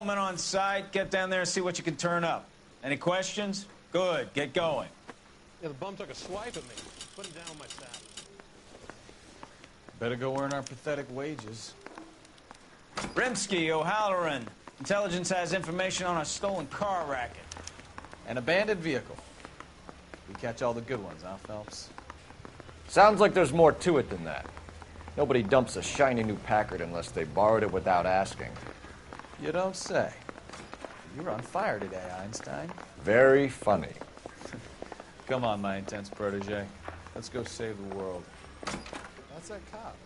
development on site. Get down there and see what you can turn up. Any questions? Good. Get going. Yeah, the bum took a swipe at me. Put him down on my saddle. Better go earn our pathetic wages. Rimsky, O'Halloran. Intelligence has information on a stolen car racket. An abandoned vehicle. We catch all the good ones, huh, Phelps? Sounds like there's more to it than that. Nobody dumps a shiny new Packard unless they borrowed it without asking. You don't say. You're on fire today, Einstein. Very funny. Come on, my intense protege. Let's go save the world. That's that cop.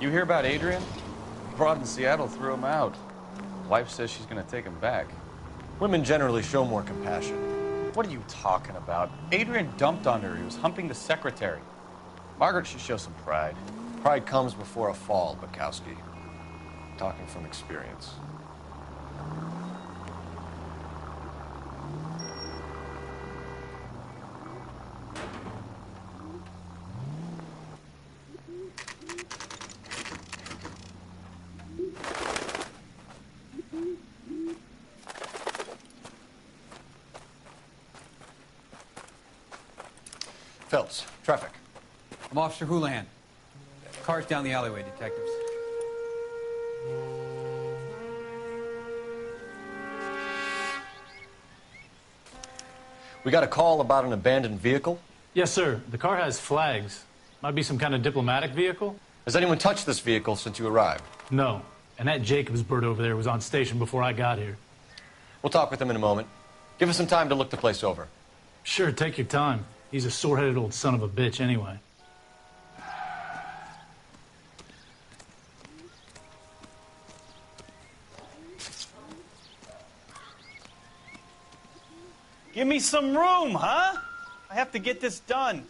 You hear about Adrian? Broad in Seattle threw him out. Wife says she's gonna take him back. Women generally show more compassion. What are you talking about? Adrian dumped on her. He was humping the secretary. Margaret should show some pride. Pride comes before a fall, Bukowski. Talking from experience. Phelps, traffic. I'm Officer Houlihan. Car's down the alleyway, detectives. We got a call about an abandoned vehicle. Yes, sir. The car has flags. Might be some kind of diplomatic vehicle. Has anyone touched this vehicle since you arrived? No. And that Jacobs bird over there was on station before I got here. We'll talk with him in a moment. Give us some time to look the place over. Sure, take your time. He's a sore-headed old son of a bitch anyway. Give me some room, huh? I have to get this done.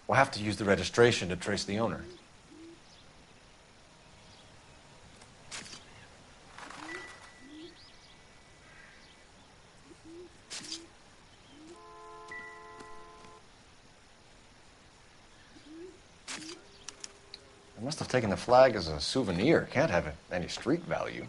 We'll have to use the registration to trace the owner. I must have taken the flag as a souvenir. Can't have any street value.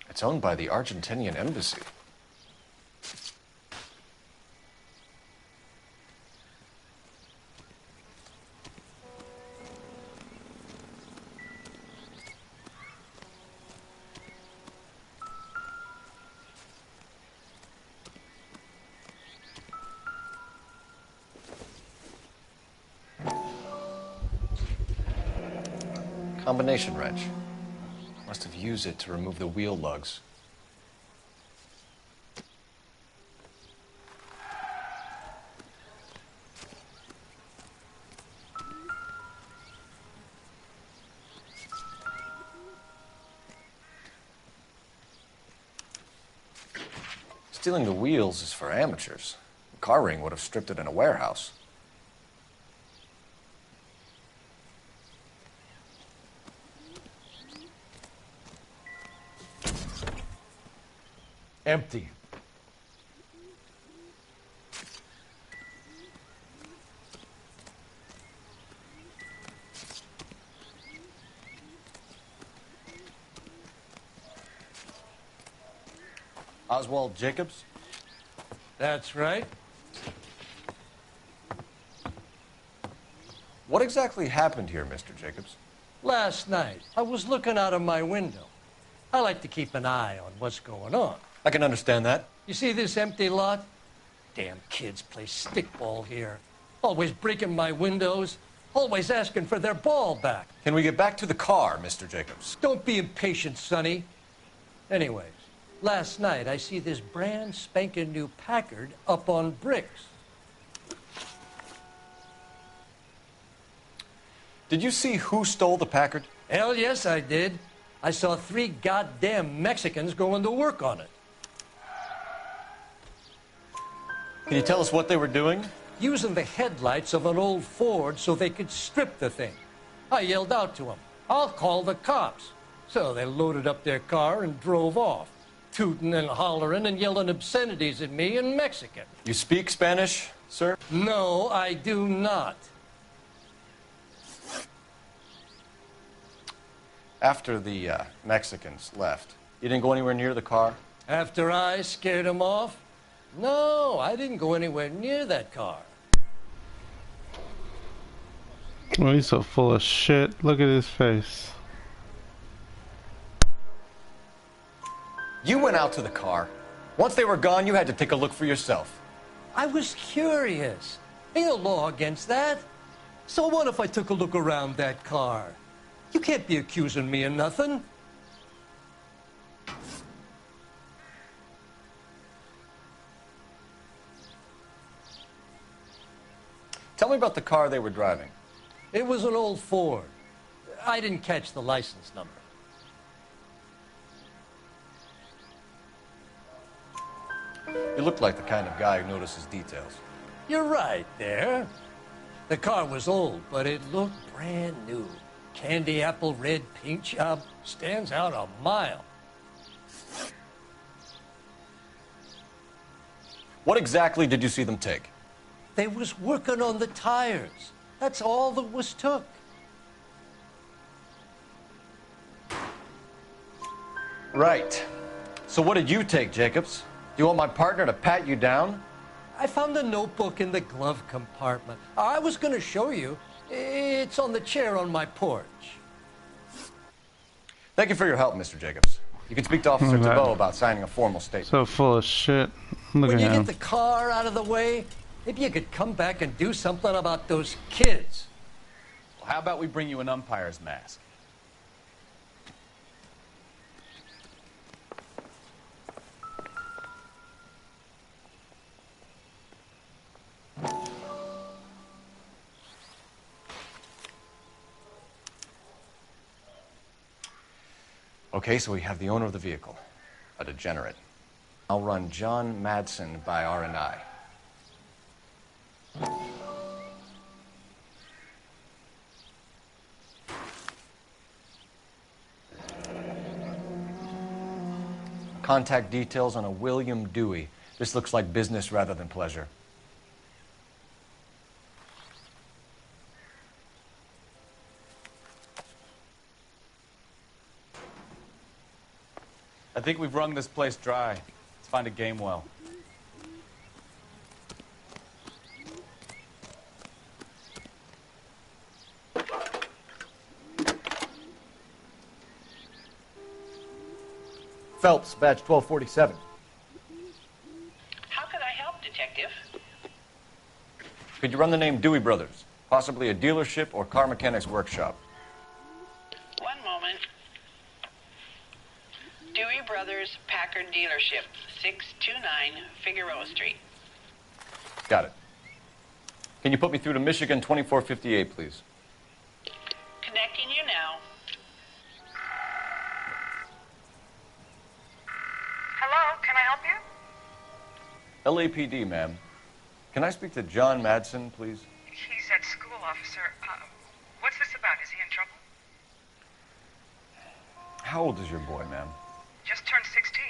It's owned by the Argentinian embassy. Combination wrench. Must have used it to remove the wheel lugs. Stealing the wheels is for amateurs. The car ring would have stripped it in a warehouse. Empty. Oswald Jacobs? That's right. What exactly happened here, Mr. Jacobs? Last night, I was looking out of my window. I like to keep an eye on what's going on. I can understand that. You see this empty lot? Damn kids play stickball here. Always breaking my windows. Always asking for their ball back. Can we get back to the car, Mr. Jacobs? Don't be impatient, Sonny. Anyways, last night I see this brand spanking new Packard up on bricks. Did you see who stole the Packard? Hell yes, I did. I saw 3 goddamn Mexicans going to work on it. Can you tell us what they were doing? Using the headlights of an old Ford so they could strip the thing. I yelled out to them, "I'll call the cops." So they loaded up their car and drove off, tooting and hollering and yelling obscenities at me in Mexican. You speak Spanish, sir? No, I do not. After the Mexicans left, you didn't go anywhere near the car? After I scared them off? No, I didn't go anywhere near that car. Oh, he's so full of shit. Look at his face. You went out to the car. Once they were gone, you had to take a look for yourself. I was curious. Ain't no law against that. So what if I took a look around that car? You can't be accusing me of nothing. Tell me about the car they were driving. It was an old Ford. I didn't catch the license number. You look like the kind of guy who notices details. You're right there. The car was old, but it looked brand new. Candy apple red paint job stands out a mile. What exactly did you see them take? They was working on the tires. That's all that was took. Right. So what did you take, Jacobs? Do you want my partner to pat you down? I found a notebook in the glove compartment. I was going to show you. It's on the chair on my porch. Thank you for your help, Mr. Jacobs. You can speak to Officer Thibault about signing a formal statement. So full of shit. Look When at you him. get the car out of the way, maybe you could come back and do something about those kids. Well, how about we bring you an umpire's mask? Okay, so we have the owner of the vehicle, a degenerate. I'll run John Madsen by R&I. Contact details on a William Dewey. This looks like business rather than pleasure. I think we've wrung this place dry. Let's find a game well. Phelps, badge 1247. How can I help, Detective? Could you run the name Dewey Brothers? Possibly a dealership or car mechanics workshop. One moment. Dewey Brothers Packard Dealership, 629 Figueroa Street. Got it. Can you put me through to Michigan 2458, please? Connecting you now. Hello, can I help you? LAPD, ma'am. Can I speak to John Madsen, please? He's at school, officer. What's this about? Is he in trouble? How old is your boy, ma'am? Just turned 16.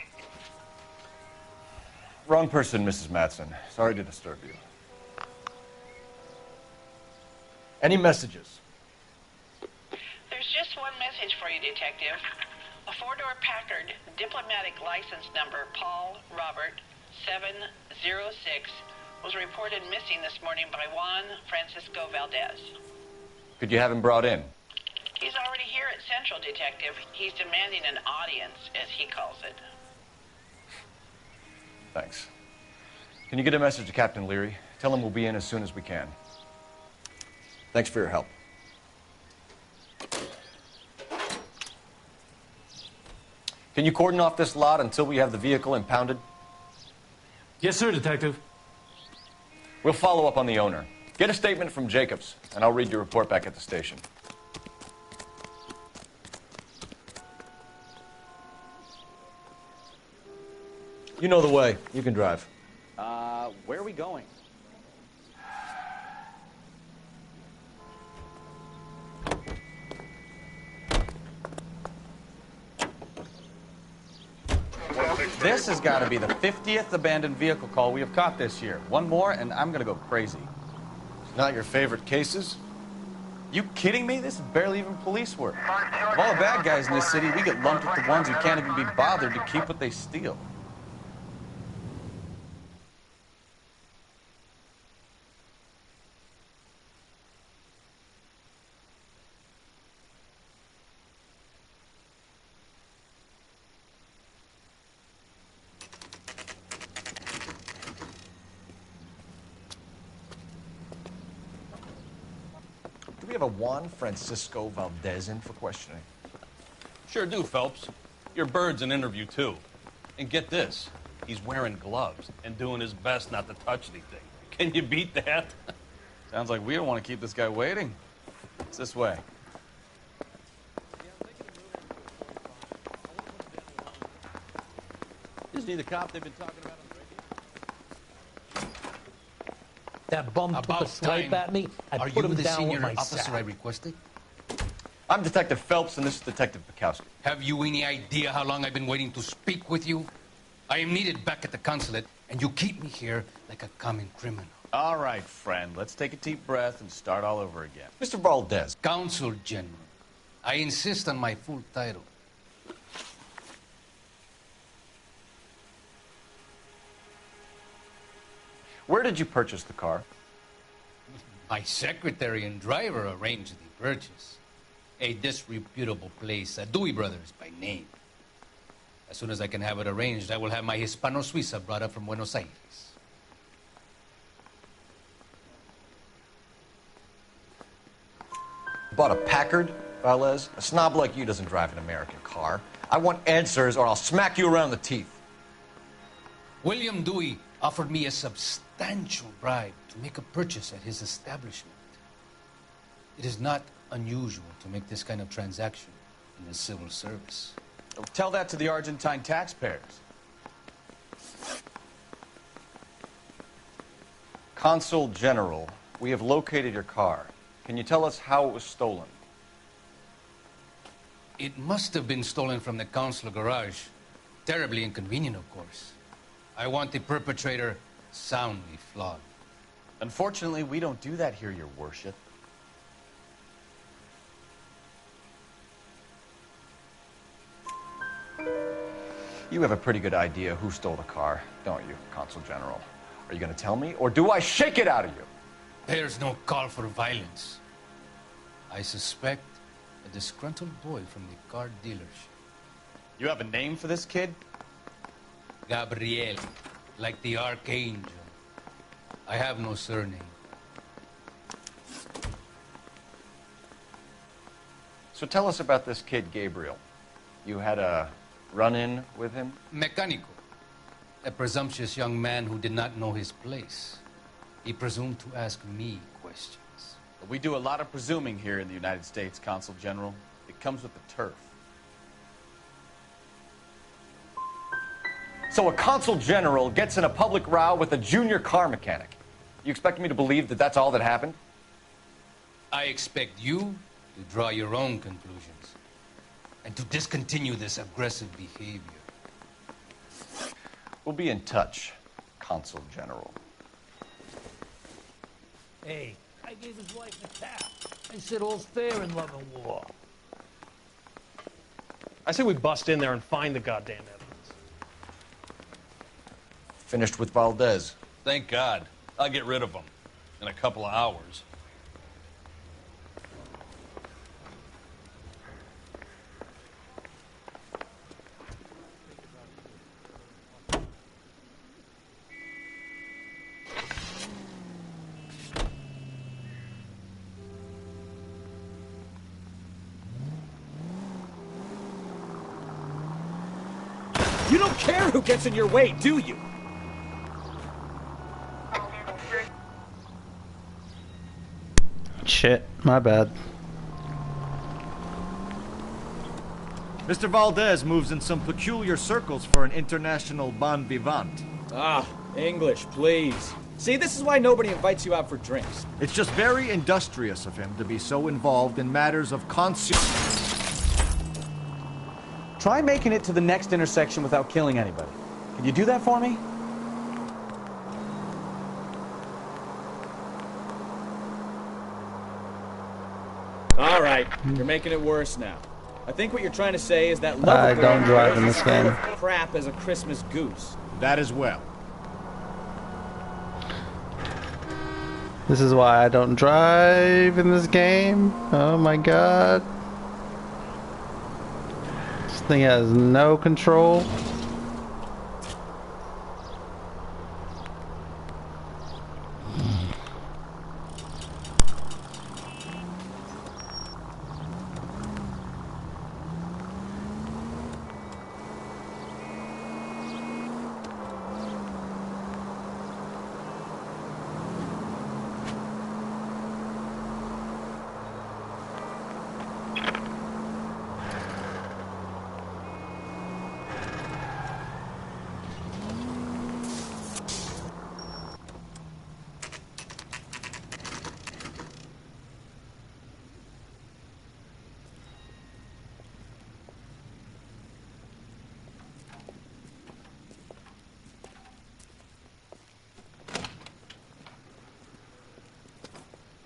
Wrong person, Mrs. Madsen. Sorry to disturb you. Any messages? There's just one message for you, Detective. A four-door Packard, diplomatic license number Paul Robert 706, was reported missing this morning by Juan Francisco Valdez. Could you have him brought in? He's already here at Central, Detective. He's demanding an audience, as he calls it. Thanks. Can you get a message to Captain Leary? Tell him we'll be in as soon as we can. Thanks for your help. Can you cordon off this lot until we have the vehicle impounded? Yes, sir, Detective. We'll follow up on the owner. Get a statement from Jacobs, and I'll read your report back at the station. You know the way. You can drive. Where are we going? This has got to be the 50th abandoned vehicle call we have caught this year. One more, and I'm going to go crazy. Not your favorite cases? You kidding me? This is barely even police work. Of all the bad guys in this city, we get lumped with the ones who can't even be bothered to keep what they steal. Do we have a Juan Francisco Valdez in for questioning? Sure do, Phelps. Your bird's an interview, too. And get this, he's wearing gloves and doing his best not to touch anything. Can you beat that? Sounds like we don't want to keep this guy waiting. It's this way. Isn't he the cop they've been talking about on the radio? That bum took a swipe at me. I put him down with my officer I sack. requested? I'm Detective Phelps, and this is Detective Bukowski. Have you any idea how long I've been waiting to speak with you? I am needed back at the consulate, and you keep me here like a common criminal. All right, friend. Let's take a deep breath and start all over again. Mr. Valdez. Consul General. I insist on my full title. Where did you purchase the car? My secretary and driver arranged the purchase. A disreputable place, Dewey Brothers by name. As soon as I can have it arranged, I will have my Hispano Suiza brought up from Buenos Aires. Bought a Packard, Valdez? A snob like you doesn't drive an American car. I want answers or I'll smack you around the teeth. William Dewey offered me a substantial bribe to make a purchase at his establishment. It is not unusual to make this kind of transaction in the civil service. Tell that to the Argentine taxpayers. Consul General, we have located your car. Can you tell us how it was stolen? It must have been stolen from the consular garage. Terribly inconvenient, of course. I want the perpetrator soundly flogged. Unfortunately, we don't do that here, Your Worship. You have a pretty good idea who stole the car, don't you, Consul General? Are you going to tell me, or do I shake it out of you? There's no call for violence. I suspect a disgruntled boy from the car dealership. You have a name for this kid? Gabriel, like the archangel. I have no surname. So tell us about this kid, Gabriel. You had a run-in with him? Mecánico. A presumptuous young man who did not know his place. He presumed to ask me questions. We do a lot of presuming here in the United States, Consul General. It comes with the turf. So a Consul General gets in a public row with a junior car mechanic. You expect me to believe that that's all that happened? I expect you to draw your own conclusions and to discontinue this aggressive behavior. We'll be in touch, Consul General. Hey, I gave his wife a tap. I said all's fair in love and war. I say we bust in there and find the goddamn evidence. Finished with Valdez. Thank God. I'll get rid of him in a couple of hours. You don't care who gets in your way, do you? Shit, my bad. Mr. Valdez moves in some peculiar circles for an international bon vivant. Ah, English, please. See, this is why nobody invites you out for drinks. It's just very industrious of him to be so involved in matters of Try making it to the next intersection without killing anybody. Can you do that for me? All right, you're making it worse now. I think what you're trying to say is that I don't drive in this game. Crap as a Christmas goose. That as well. This is why I don't drive in this game. Oh my god. This thing has no control.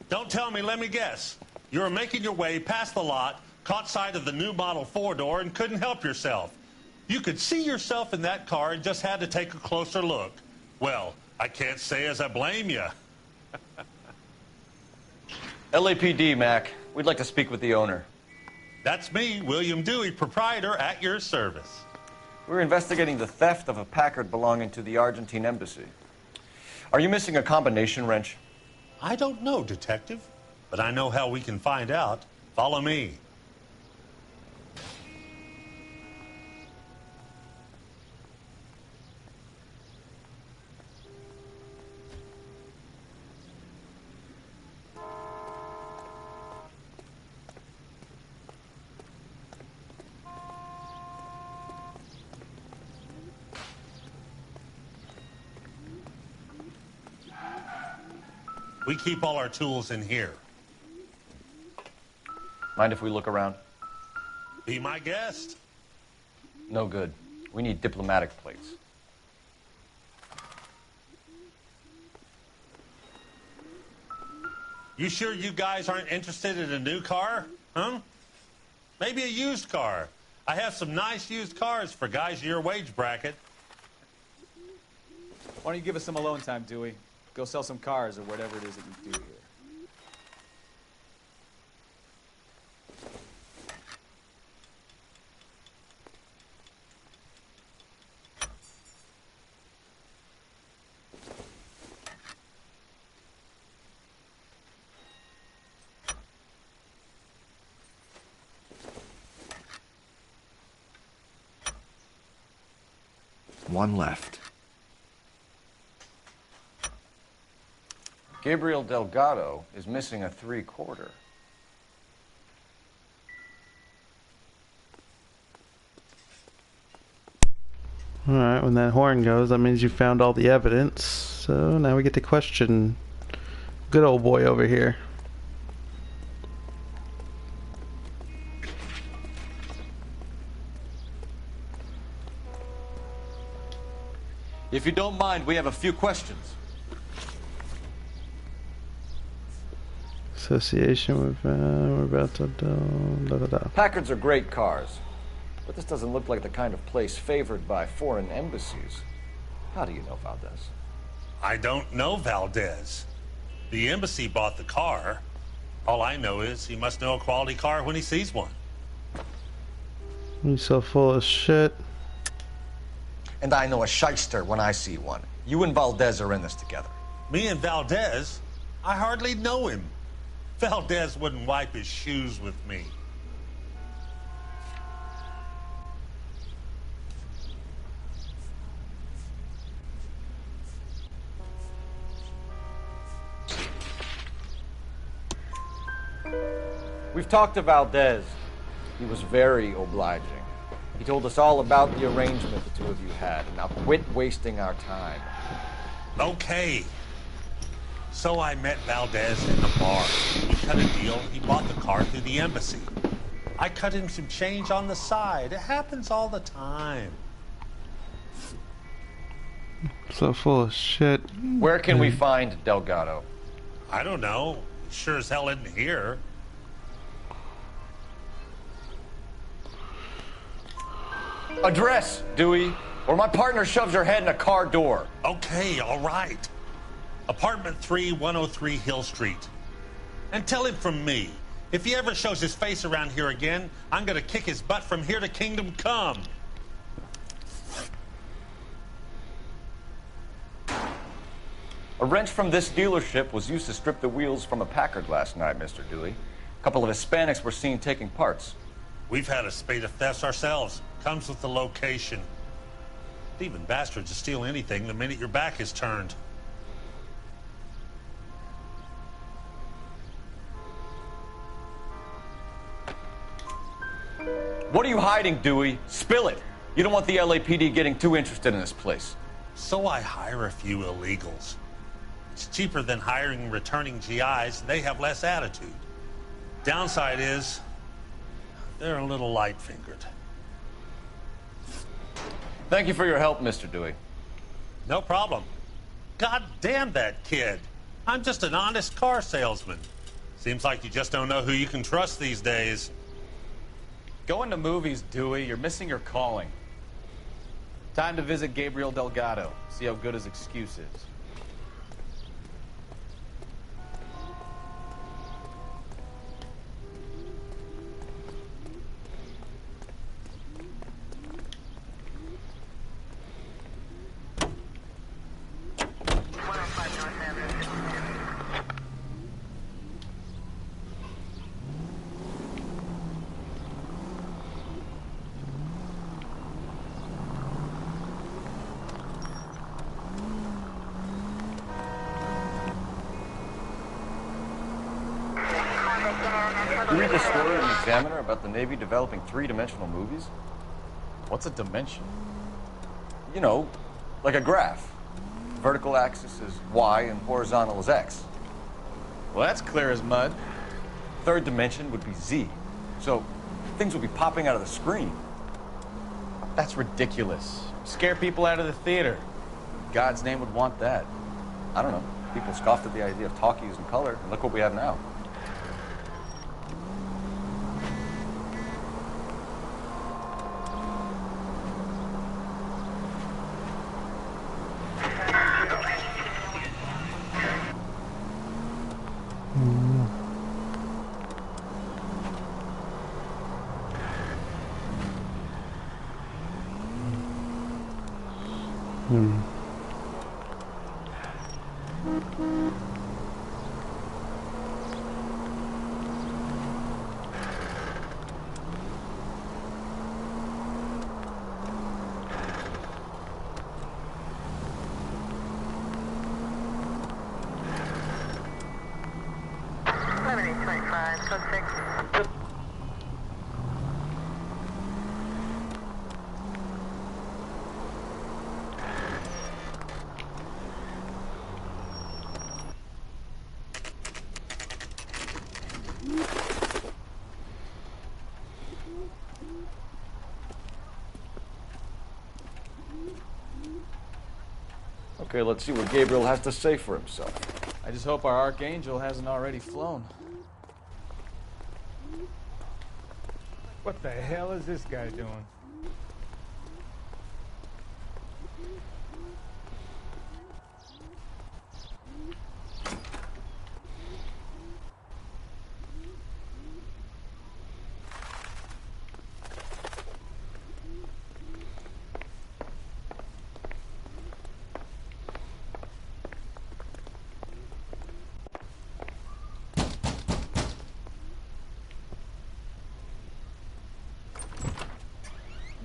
Don't tell me, let me guess. You were making your way past the lot, caught sight of the new model four-door, and couldn't help yourself. You could see yourself in that car and just had to take a closer look. Well, I can't say as I blame you. LAPD, Mac. We'd like to speak with the owner. That's me, William Dewey, proprietor, at your service. We're investigating the theft of a Packard belonging to the Argentine embassy. Are you missing a combination wrench? I don't know, Detective, but I know how we can find out. Follow me. We keep all our tools in here. Mind if we look around? Be my guest. No good. We need diplomatic plates. You sure you guys aren't interested in a new car? Huh? Maybe a used car. I have some nice used cars for guys in your wage bracket. Why don't you give us some alone time, Dewey? Go sell some cars or whatever it is that you do here. One left. Gabriel Delgado is missing a 3/4. Alright, when that horn goes, that means you found all the evidence. So now we get to question good old boy over here. If you don't mind, we have a few questions. Association with, we're about to do, Packards are great cars, but this doesn't look like the kind of place favored by foreign embassies. How do you know Valdez? I don't know Valdez. The embassy bought the car. All I know is he must know a quality car when he sees one. You're so full of shit. And I know a shyster when I see one. You and Valdez are in this together. Me and Valdez? I hardly know him. Valdez wouldn't wipe his shoes with me. We've talked to Valdez. He was very obliging. He told us all about the arrangement the two of you had, and now quit wasting our time. Okay. So I met Valdez in the bar. We cut a deal. He bought the car through the embassy. I cut him some change on the side. It happens all the time. So full of shit. Where can we find Delgado? I don't know. Sure as hell isn't here. Address, Dewey, or my partner shoves her head in a car door. Okay, all right. Apartment 3, 103 Hill Street. And tell him from me, if he ever shows his face around here again, I'm gonna kick his butt from here to Kingdom Come. A wrench from this dealership was used to strip the wheels from a Packard last night, Mr. Dewey. A couple of Hispanics were seen taking parts. We've had a spate of thefts ourselves. Comes with the location. Thieving bastards to steal anything the minute your back is turned. What are you hiding, Dewey? Spill it. You don't want the LAPD getting too interested in this place. So I hire a few illegals. It's cheaper than hiring returning GIs. They have less attitude. Downside is, they're a little light-fingered. Thank you for your help, Mr. Dewey. No problem. God damn that kid. I'm just an honest car salesman. Seems like you just don't know who you can trust these days. Going to movies, Dewey. You're missing your calling. Time to visit Gabriel Delgado. See how good his excuse is. You read the story in the Examiner about the Navy developing three-dimensional movies? What's a dimension? You know, like a graph. Vertical axis is Y and horizontal is X. Well, that's clear as mud. Third dimension would be Z. So things would be popping out of the screen. That's ridiculous. Scare people out of the theater. God's name would want that. I don't know. People scoffed at the idea of talkies in color, and look what we have now. Okay, let's see what Gabriel has to say for himself. I just hope our Archangel hasn't already flown. What the hell is this guy doing?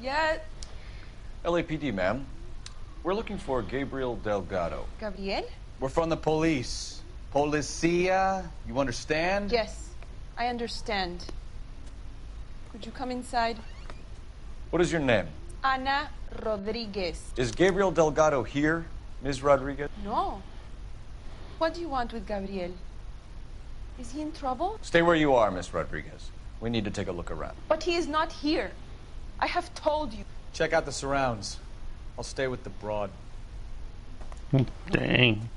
Yet. LAPD, ma'am. We're looking for Gabriel Delgado. Gabriel? We're from the police. Policia, you understand? Yes, I understand. Could you come inside? What is your name? Ana Rodriguez. Is Gabriel Delgado here, Ms. Rodriguez? No. What do you want with Gabriel? Is he in trouble? Stay where you are, Miss Rodriguez. We need to take a look around. But he is not here. I have told you. Check out the surrounds. I'll stay with the broad. Dang.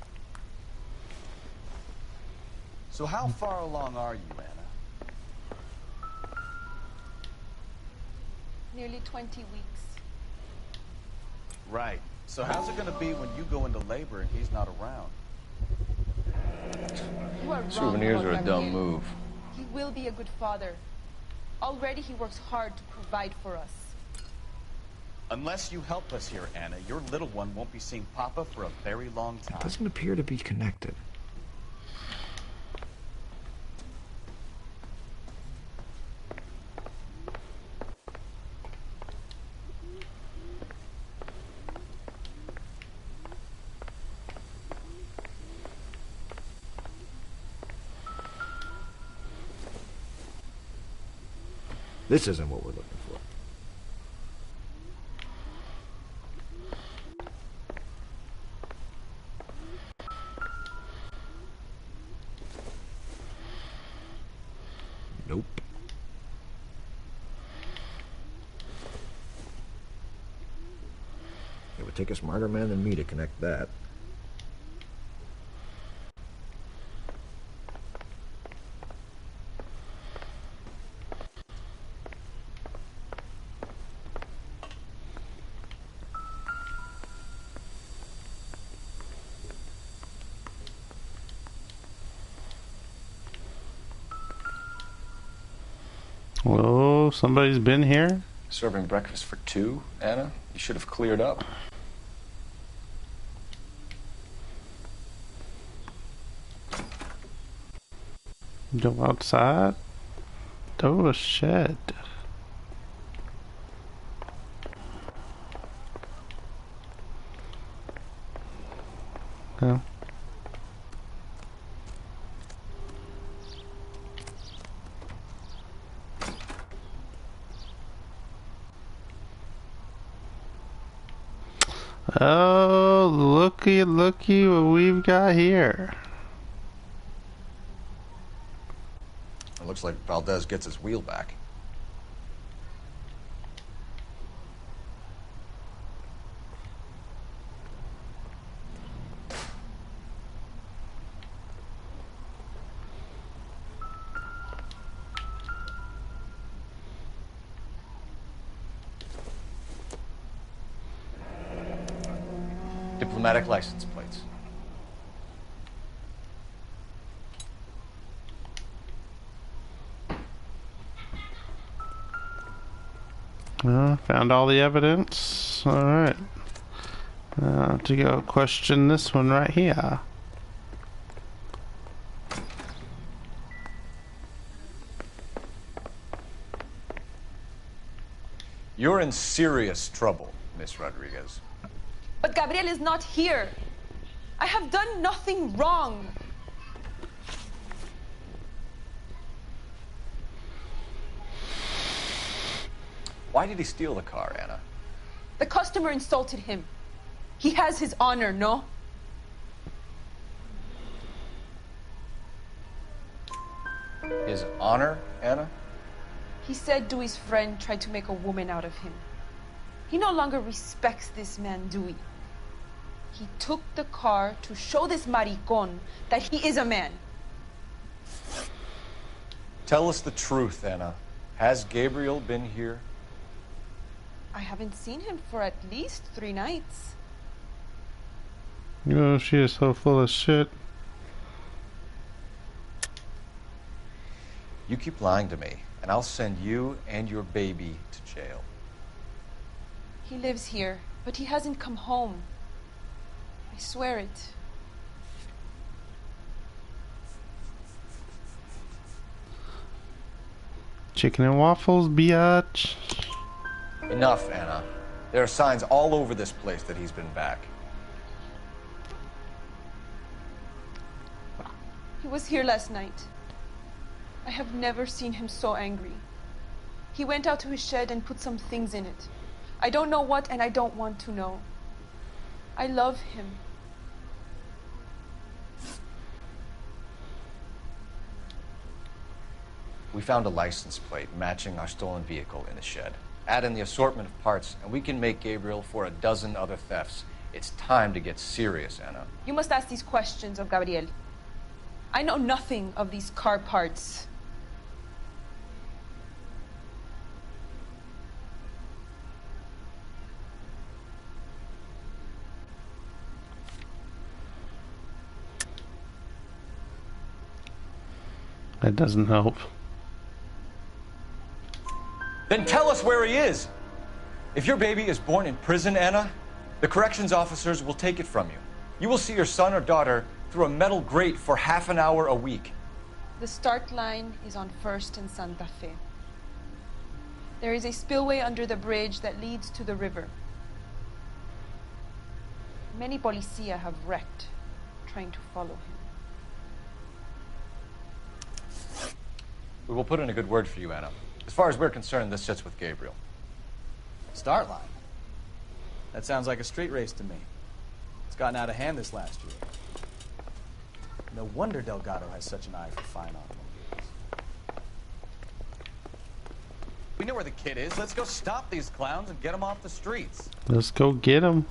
So how far along are you, Anna? Nearly 20 weeks. Right. So how's it going to be when you go into labor and he's not around? You are wrong. Souvenirs are a Gabriel. dumb move. He will be a good father. Already he works hard to provide for us. Unless you help us here, Anna, your little one won't be seeing Papa for a very long time. Doesn't appear to be connected. This isn't what we're looking for. Nope. It would take a smarter man than me to connect that. Whoa, somebody's been here? Serving breakfast for two, Anna? You should have cleared up. Go outside? Oh, a shed. Yeah. Oh, looky what we've got here. It looks like Valdez gets his wheel back. Diplomatic license plates. Found all the evidence. Alright. To go question this one right here. You're in serious trouble, Miss Rodriguez. But Gabriel is not here. I have done nothing wrong. Why did he steal the car, Anna? The customer insulted him. He has his honor, no? His honor, Anna? He said Dewey's friend tried to make a woman out of him. He no longer respects this man, Dewey. He took the car to show this maricon that he is a man. Tell us the truth, Anna. Has Gabriel been here? I haven't seen him for at least 3 nights. Oh, she is so full of shit. You keep lying to me, and I'll send you and your baby to jail. He lives here, but he hasn't come home. I swear it. Chicken and waffles, biatch. Enough, Anna. There are signs all over this place that he's been back. He was here last night. I have never seen him so angry. He went out to his shed and put some things in it. I don't know what, and I don't want to know. I love him. We found a license plate matching our stolen vehicle in the shed. Add in the assortment of parts, and we can make Gabriel for a dozen other thefts. It's time to get serious, Anna. You must ask these questions of Gabriel. I know nothing of these car parts. That doesn't help. Then tell us where he is. If your baby is born in prison, Anna, the corrections officers will take it from you. You will see your son or daughter through a metal grate for half an hour a week. The start line is on 1st and Santa Fe. There is a spillway under the bridge that leads to the river. Many policia have wrecked trying to follow him. We will put in a good word for you, Anna. As far as we're concerned, this sits with Gabriel. Start line? That sounds like a street race to me. It's gotten out of hand this last year. No wonder Delgado has such an eye for fine automobiles. We know where the kid is. Let's go stop these clowns and get them off the streets. Let's go get him.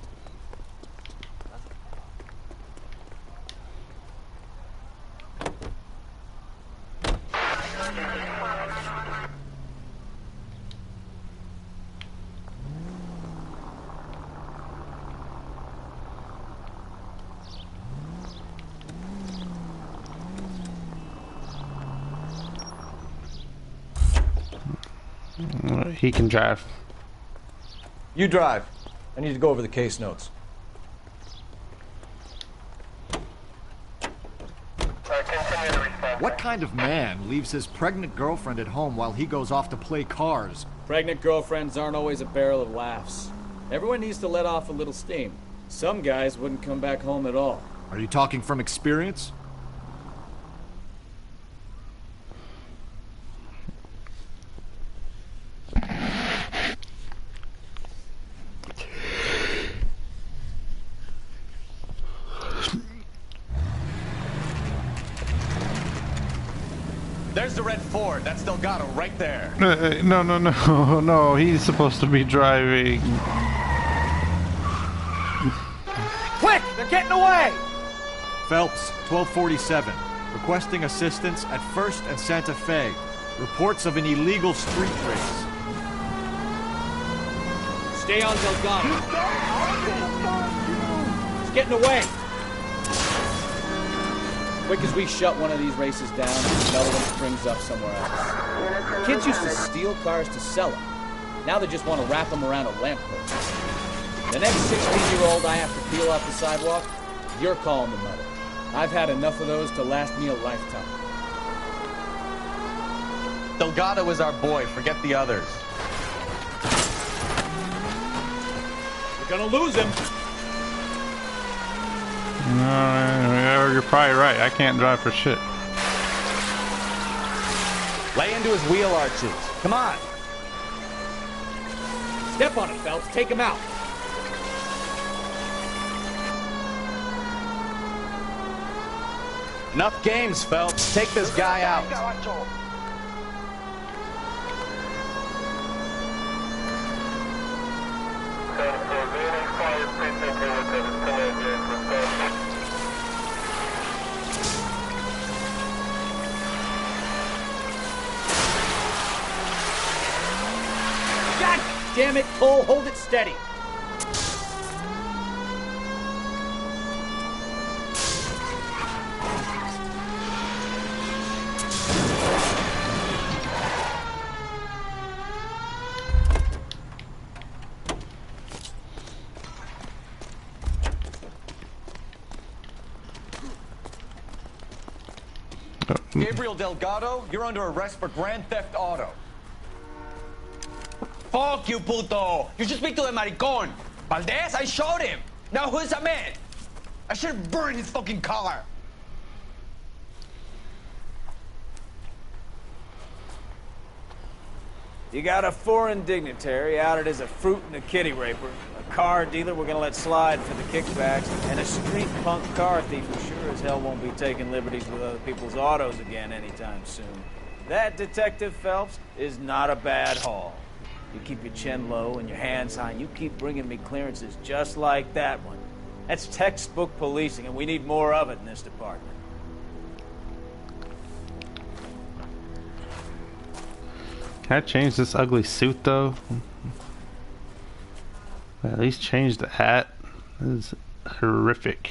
He can drive. You drive. I need to go over the case notes. What kind of man leaves his pregnant girlfriend at home while he goes off to play cars? Pregnant girlfriends aren't always a barrel of laughs. Everyone needs to let off a little steam. Some guys wouldn't come back home at all. Are you talking from experience? There's the red Ford. That's Delgado right there. No. He's supposed to be driving. Quick! They're getting away! Phelps, 1247. Requesting assistance at 1st and Santa Fe. Reports of an illegal street race. Stay on Delgado. He's getting away. Quick as we shut one of these races down, another one springs up somewhere else. Kids used to steal cars to sell them. Now they just want to wrap them around a lamppost. The next 16-year-old I have to peel off the sidewalk, you're calling the mother. I've had enough of those to last me a lifetime. Delgado is our boy. Forget the others. You're gonna lose him. No, you're probably right. I can't drive for shit. Lay into his wheel arches. Come on. Step on it, Phelps. Take him out. Enough games, Phelps. Take this guy out. God damn it, Cole. Hold it steady. Gabriel Delgado, you're under arrest for Grand Theft Auto. Fuck you, puto! You should speak to the maricon! Valdez, I showed him! Now who's a man? I should have burned his fucking car! You got a foreign dignitary outed as a fruit and a kitty raper, a car dealer we're gonna let slide for the kickbacks, and a street punk car thief who sure as hell won't be taking liberties with other people's autos again anytime soon. That, Detective Phelps, is not a bad haul. You keep your chin low and your hands high, and you keep bringing me clearances just like that one. That's textbook policing, and we need more of it in this department. Can I change this ugly suit though? At least change the hat. This is horrific.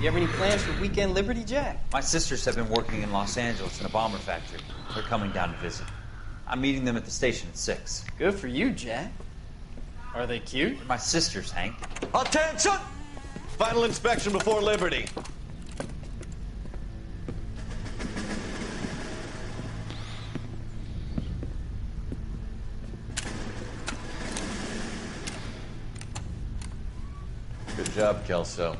You have any plans for Weekend Liberty, Jack? My sisters have been working in Los Angeles in a bomber factory. They're coming down to visit. I'm meeting them at the station at 6. Good for you, Jack. Are they cute? They're my sisters, Hank. Attention! Final inspection before Liberty. Good job, Kelso.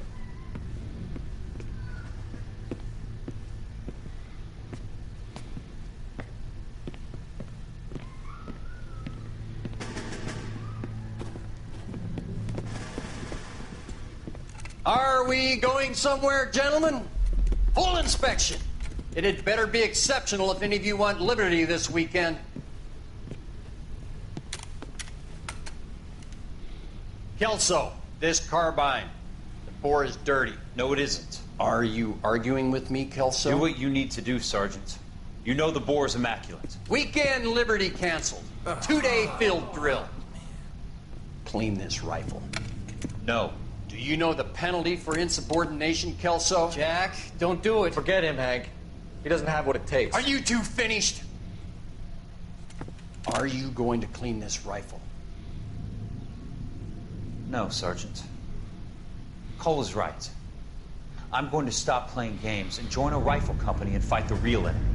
Are we going somewhere, gentlemen? Full inspection. It had better be exceptional if any of you want liberty this weekend. Kelso, this carbine. The bore is dirty. No, it isn't. Are you arguing with me, Kelso? Do what you need to do, Sergeant. You know the bore is immaculate. Weekend liberty canceled. 2-day field drill. Clean this rifle. No. Do you know the penalty for insubordination, Kelso? Jack, don't do it. Forget him, Hank. He doesn't have what it takes. Are you two finished? Are you going to clean this rifle? No, Sergeant. Cole is right. I'm going to stop playing games and join a rifle company and fight the real enemy.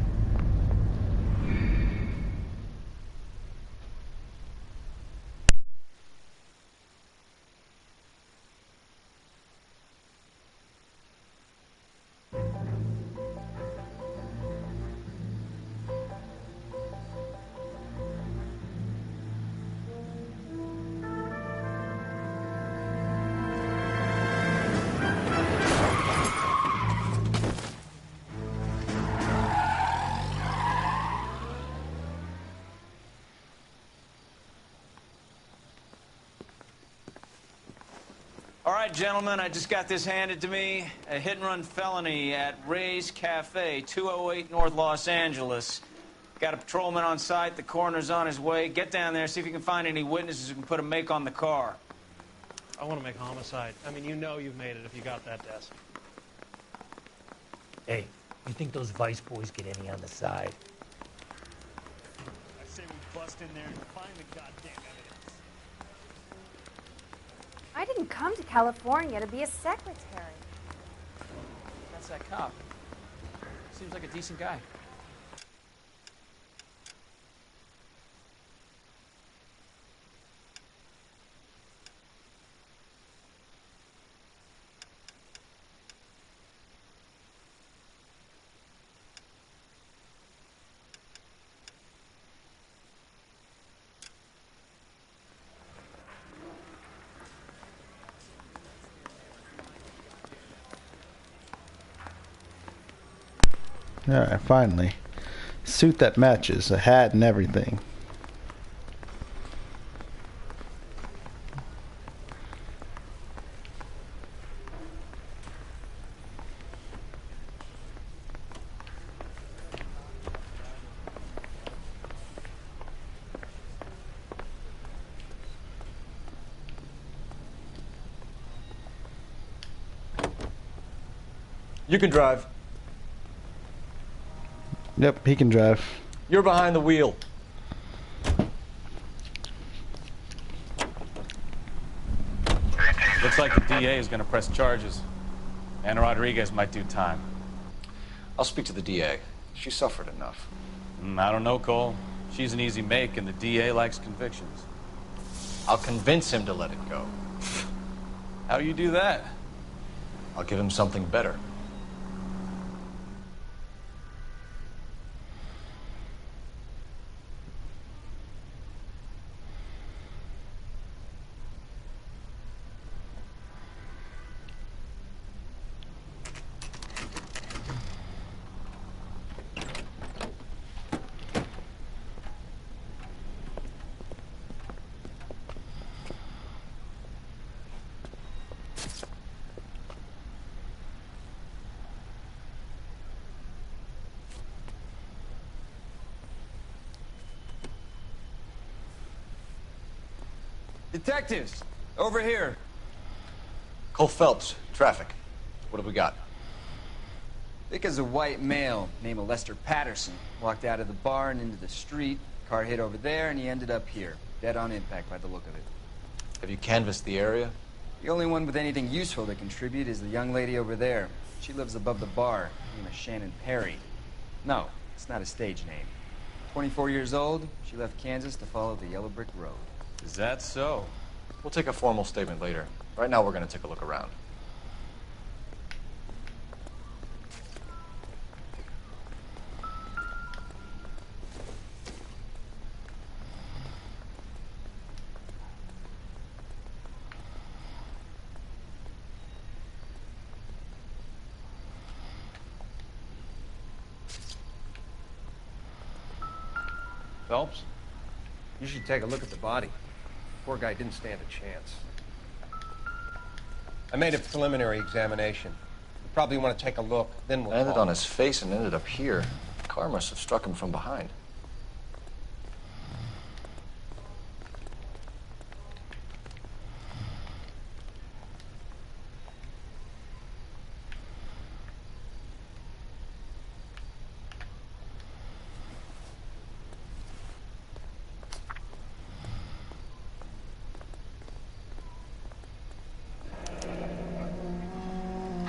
All right, gentlemen, I just got this handed to me. A hit-and-run felony at Ray's Cafe, 208 North Los Angeles. Got a patrolman on site. The coroner's on his way. Get down there, see if you can find any witnesses who can put a make on the car. I want to make homicide. I mean, you know you've made it if you got that desk. Hey, you think those Vice boys get any on the side? I say we bust in there and find the goddamn evidence. I didn't come to California to be a secretary. That's that cop. Seems like a decent guy. Alright, finally. Suit that matches, a hat and everything. You can drive. Yep, he can drive. You're behind the wheel. Looks like the DA is going to press charges. And Rodriguez might do time. I'll speak to the DA. She suffered enough. I don't know, Cole. She's an easy make, and the DA likes convictions. I'll convince him to let it go. How do you do that? I'll give him something better. Detectives, over here. Cole Phelps, traffic. What have we got? Thick as a white male named Lester Patterson walked out of the bar and into the street. Car hit over there, and he ended up here, dead on impact by the look of it. Have you canvassed the area? The only one with anything useful to contribute is the young lady over there. She lives above the bar. Her name is Shannon Perry. No, it's not a stage name. 24 years old, she left Kansas to follow the yellow brick road. Is that so? We'll take a formal statement later. Right now, we're going to take a look around. Phelps, you should take a look at the body. Poor guy didn't stand a chance. I made a preliminary examination. You probably want to take a look, then we'll Landed talk. on his face and ended up here. The car must have struck him from behind.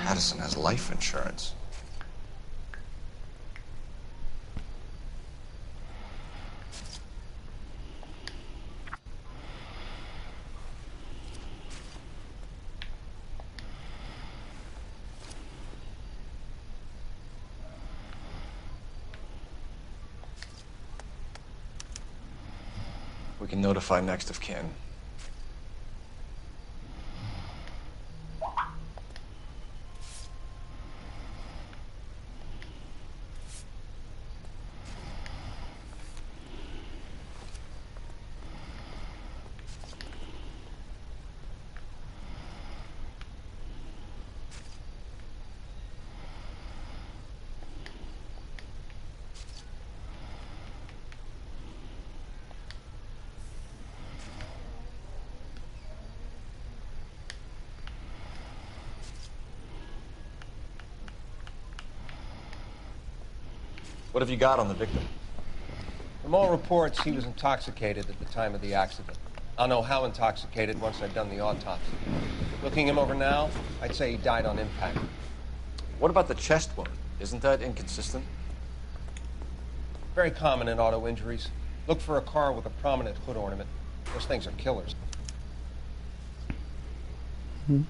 Patterson has life insurance. We can notify next of kin. What have you got on the victim? From all reports, he was intoxicated at the time of the accident. I'll know how intoxicated once I've done the autopsy. Looking him over now, I'd say he died on impact. What about the chest wound? Isn't that inconsistent? Very common in auto injuries. Look for a car with a prominent hood ornament. Those things are killers. Hmm.